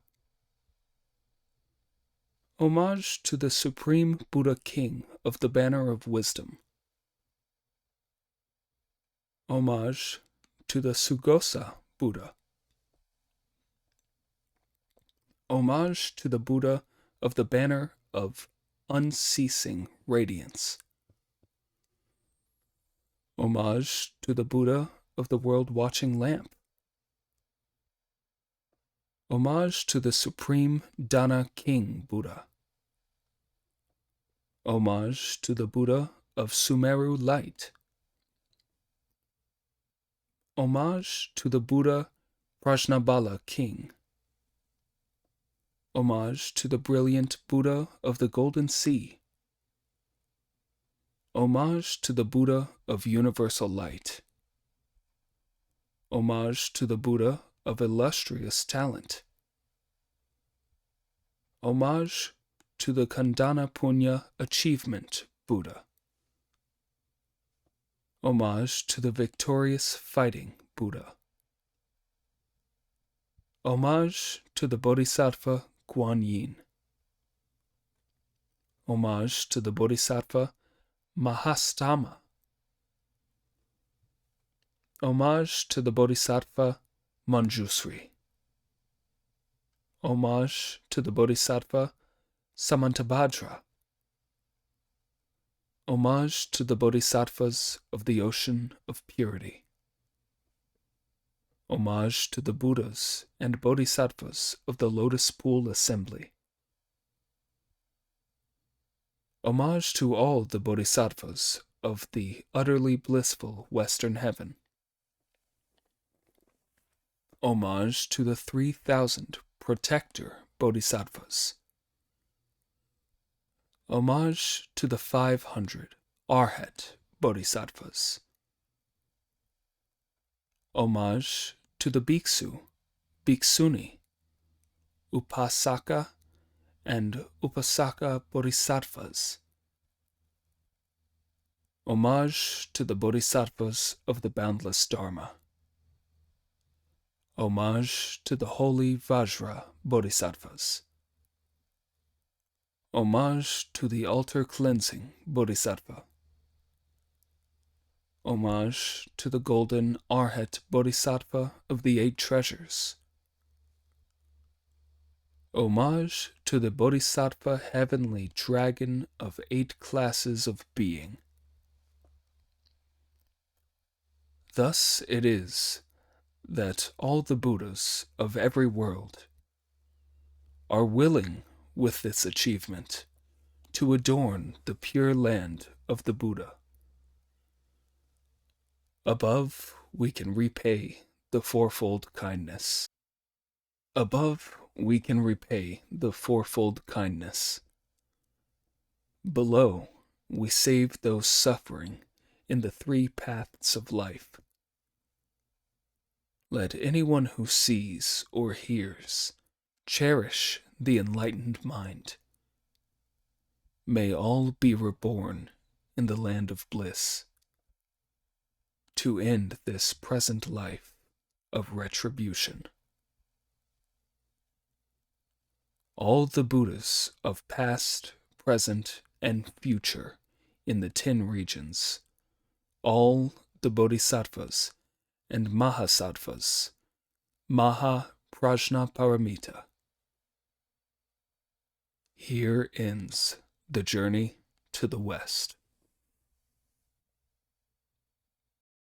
Homage to the supreme Buddha King of the banner of wisdom. Homage to the Sugosa Buddha. Homage to the Buddha of the banner of unceasing radiance. Homage to the Buddha of the world-watching lamp. Homage to the supreme Dana King Buddha. Homage to the Buddha of Sumeru light. Homage to the Buddha Prajnabala King. Homage to the brilliant Buddha of the Golden Sea. Homage to the Buddha of universal light. Homage to the Buddha of illustrious talent. Homage to the Kandana Punya achievement Buddha. Homage to the victorious fighting Buddha. Homage to the Bodhisattva Guan Yin. Homage to the Bodhisattva Mahastama. Homage to the Bodhisattva Manjusri. Homage to the Bodhisattva Samantabhadra. Homage to the Bodhisattvas of the ocean of purity. Homage to the Buddhas and Bodhisattvas of the Lotus Pool Assembly. Homage to all the Bodhisattvas of the utterly blissful Western Heaven. Homage to the 3,000 protector Bodhisattvas. Homage to the 500 Arhat Bodhisattvas. Homage to the Bhiksu, Bhikshuni, Upasaka, and Upasaka Bodhisattvas. Homage to the Bodhisattvas of the boundless Dharma. Homage to the holy Vajra Bodhisattvas. Homage to the altar cleansing Bodhisattva. Homage to the golden Arhat Bodhisattva of the Eight Treasures. Homage to the Bodhisattva heavenly dragon of 8 classes of being. Thus it is that all the Buddhas of every world are willing with this achievement to adorn the pure land of the Buddha. Above, we can repay the fourfold kindness. Above, we can repay the fourfold kindness. Below, we save those suffering in the 3 paths of life. Let anyone who sees or hears cherish the enlightened mind. May all be reborn in the land of bliss, to end this present life of retribution. All the Buddhas of past, present, and future in the 10 regions, all the Bodhisattvas and Mahasattvas, Maha Prajna Paramita. Here ends the journey to the West.